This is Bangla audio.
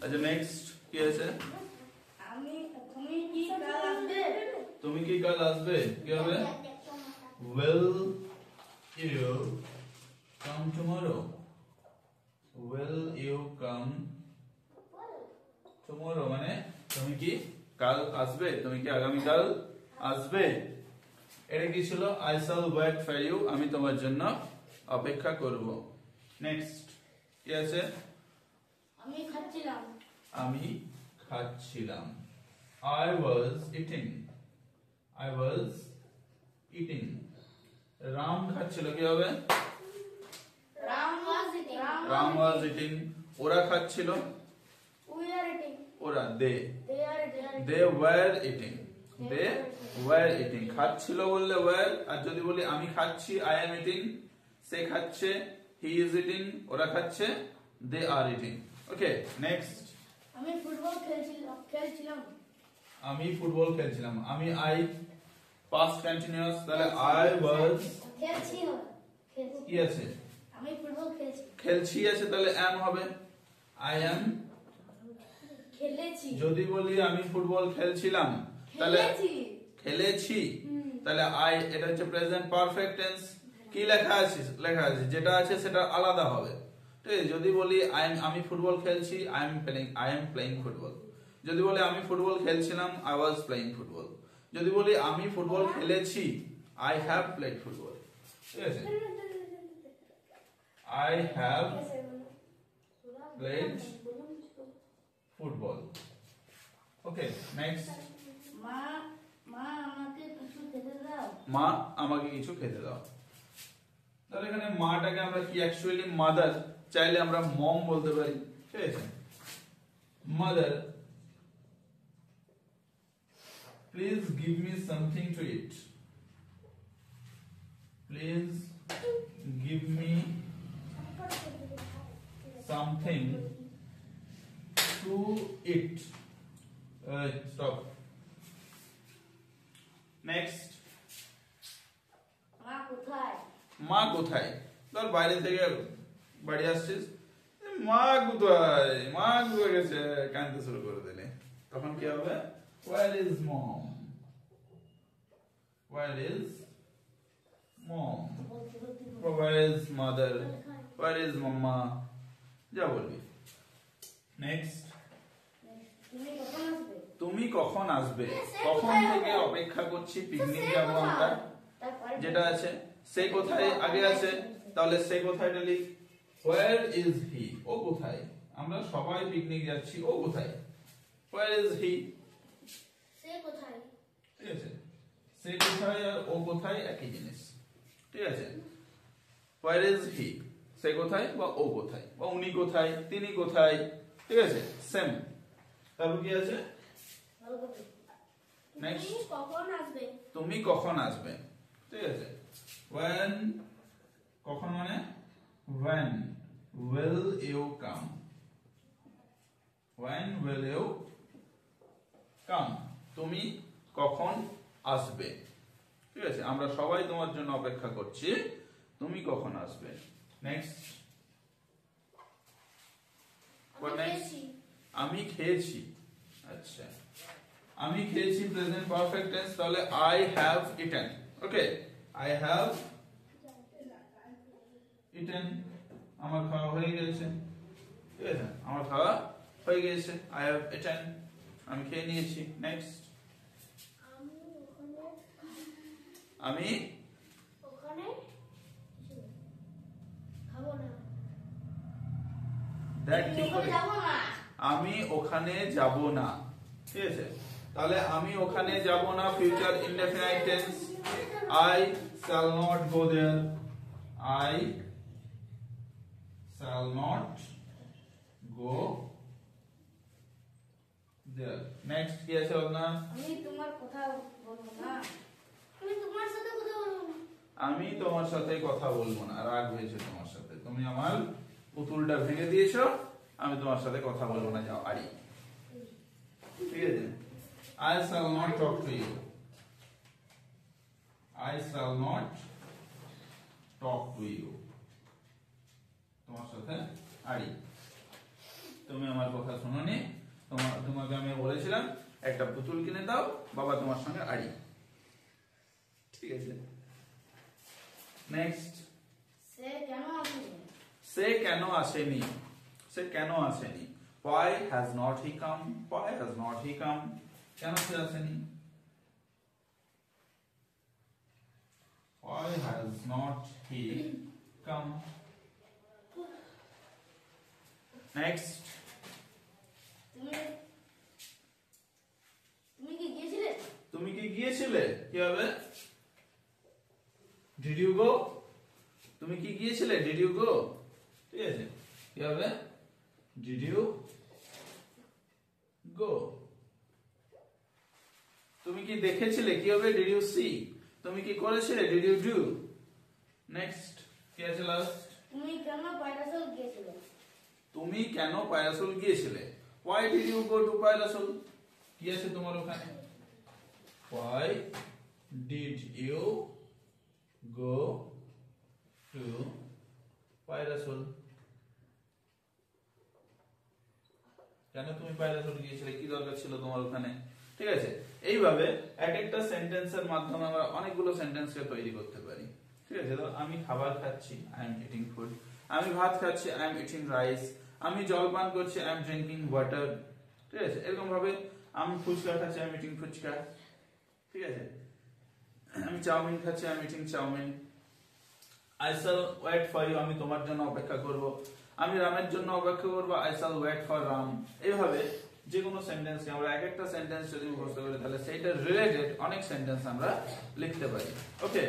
আচ্ছা নেক্সট কি আছে? তুমি কি কাল আসবে? কি হবে? Will you come tomorrow? Will you come tomorrow মানে তুমি কি কাল আসবে? তুমি কি আগামী কাল আসবে? এটা কি ছিল? I shall wait for you, আমি তোমার জন্য অপেক্ষা করব। নেক্সট কি আছে? আমি খাচ্ছিলাম। আমি খাচ্ছিলাম। I was eating. I was eating. Ram খাচ্ছিল, কি হবে? Ram was eating. Ram was eating. ওরা খাচ্ছিল, We are eating. ওরা they They were eating. They were eating. খাচ্ছিল বললে were, আর যদি বলি আমি খাচ্ছি I am eating, সে খাচ্ছে he is eating, ওরা খাচ্ছে they are eating. Okay next. আমি ফুটবল খেলছিলাম। আমি ফুটবল খেলছিলাম। আমি I past continuous, তাহলে I was কি আছে? আমি ফুটবল খেলছি আছে, তাহলে am হবে I am খেলেছি। যদি বলি আমি ফুটবল খেলছিলাম তাহলে খেলেছি, তাহলে I এটা হচ্ছে প্রেজেন্ট পারফেক্ট টেন্স। কি লেখা আছে? যেটা আছে সেটা আলাদা হবে, ঠিক আছে? যদি বলি আমি ফুটবল খেলছি I am playing ফুটবল। যদি বলি আমি ফুটবল খেলছিলাম I was playing ফুটবল। যদি বলি আমি ফুটবল খেলেছি I have played ফুটবল, ঠিক আছে? I have played football. Okay next. মা আমাকে কিছু খেতে দাও। মা আমাকে কিছু খেতে দাও। তাহলে এখানে মাটাকে আমরা কি অ্যাকচুয়ালি মাদার, চাইলে আমরা মম বলতে পারি, ঠিক আছে? Mother please give me something to it. Please give me something to it. Stop. Next. মা কোথায়? মা কোথায়? ধর বাইরে থেকে বাড়ি আসছিস, মা কোথায়, মা কোথায় গেছে, কাঁদতে শুরু করে দিলে, তখন কি হবে? Where is mom? Where is mom? Where is mother? Where is mama? যা বলবি। নেক্সট। তুমি কখন আসবে? কখন থেকে অপেক্ষা করছি, পিকনিক যাবো আমরা, যেটা আছে সে কোথায় আগে আছে, তাহলে সে কোথায় লিখ where is he, ও কোথায়? আমরা সবাই পিকনিক যাচ্ছি, ও কোথায়? where is he, সে কোথায়? ঠিক আছে? সে কোথায় আর ও কোথায় একই জিনিস, ঠিক আছে? where is he, সে কোথায় বা ও কোথায়, বা উনি কোথায়, তিনি কোথায়, ঠিক আছে? সেম। তারপর কি আছে? নেক্সট। কখন আসবে? তুমি কখন আসবে, ঠিক আছে? when, কখন মানে when will you come, when will you come, তুমি কখন আসবে, ঠিক আছে? আমরা সবাই তোমার জন্য অপেক্ষা করছি, তুমি কখন আসবে। নেক্সট। আমি খেয়েছি। আচ্ছা, আমি খেয়েছি প্রেজেন্ট পারফেক্ট টেন্স, তাহলে I have eaten। Okay, I have eaten, আমার খাওয়া হয়ে গেছে, ঠিক আছে? আমার খাওয়া হয়ে গেছে, I have eaten, আমি খেয়ে নিয়েছি। নেক্সট। আমি ওখানে খাবো না। দেখ ঠিক করে, যাবো না। আমি ওখানে যাব না, ঠিক আছে? তাহলে আমি ওখানে যাব না future indefinite tense, I shall not go there, I shall not go there. Next কি আছে আপনার? আমি তোমার কথা বলবো না। আমি তোমার সাথে কথা বলবো না। আমি তোমার সাথে কথা বলবো না, রাগ হয়েছে তোমার সাথে, তুমি আমার পুতুলটা ভেঙে দিয়েছো, আমি তোমার সাথে কথা বলবো না, যাও আড়ি, ঠিক আছে? I shall not talk to you, I shall not talk to you, তোমার সাথে আড়ি। তো তুমি আমার কথা শোনোনি, তোমাকে আমি বলেছিলাম একটা পুতুল কিনে দাও, বাবা তোমার সঙ্গে আড়ি। ঠিক আছে, নেক্সট। সে কেন আসেনি? সে কেন আসেনি? সে কেন আসেনি? Why has not he come? Why has not he come? কেন সে আসেনি? Why has not he come? Next. তুমি কি গিয়েছিলে? তুমি কি গিয়েছিলে? কি হবে? Did you go? তুমি কি গিয়েছিলে? Did you go? ঠিক আছে, কি হবে? Did you go? তুমি কি দেখেছিলে? কি হবে? Did you see? তুমি কি করেছিলে? Did you do? Next, কি আছে লাস্ট? তুমি কেন পায়রাসল গিয়েছিলে? তুমি কেন পায়রাসল গিয়েছিলে? Why did you go to পায়রাসল? কি আছে তোমার ওখানে? Why did you go to পায়রাসল? কেন তুমি পায়রাসল গিয়েছিলে? কি দরকার ছিল তোমার ওখানে? ঠিক আছে, এইভাবে এক একটা সেন্টেন্সের মাধ্যমে আমরা অনেকগুলো সেন্টেন্সকে তৈরি করতে পারি। ঠিক আছে, তো আমি খাবার খাচ্ছি, আই এম ইটিং ফুড। আমি ভাত খাচ্ছি, আই এম ইটিং রাইস। আমি জল পান করছি, আই এম ড্রিঙ্কিং ওয়াটার। ঠিক আছে, এরকম ভাবে আমি ফুচকা খাচ্ছি, আই এম ইটিং ফুচকা। ঠিক আছে, আমি চাউমিন খাচ্ছি, I am eating chowmein. I shall wait for you, আমি তোমার জন্য অপেক্ষা করব। আমি রামের জন্য অপেক্ষা করব, I shall wait for Ram. এইভাবে যে কোনো সেন্টেন্সকে আমরা এক একটা সেন্টেন্স যদি মুখস্থ করি তাহলে সেইটা রিলেটেড অনেক সেন্টেন্স আমরা লিখতে পারি। ওকে।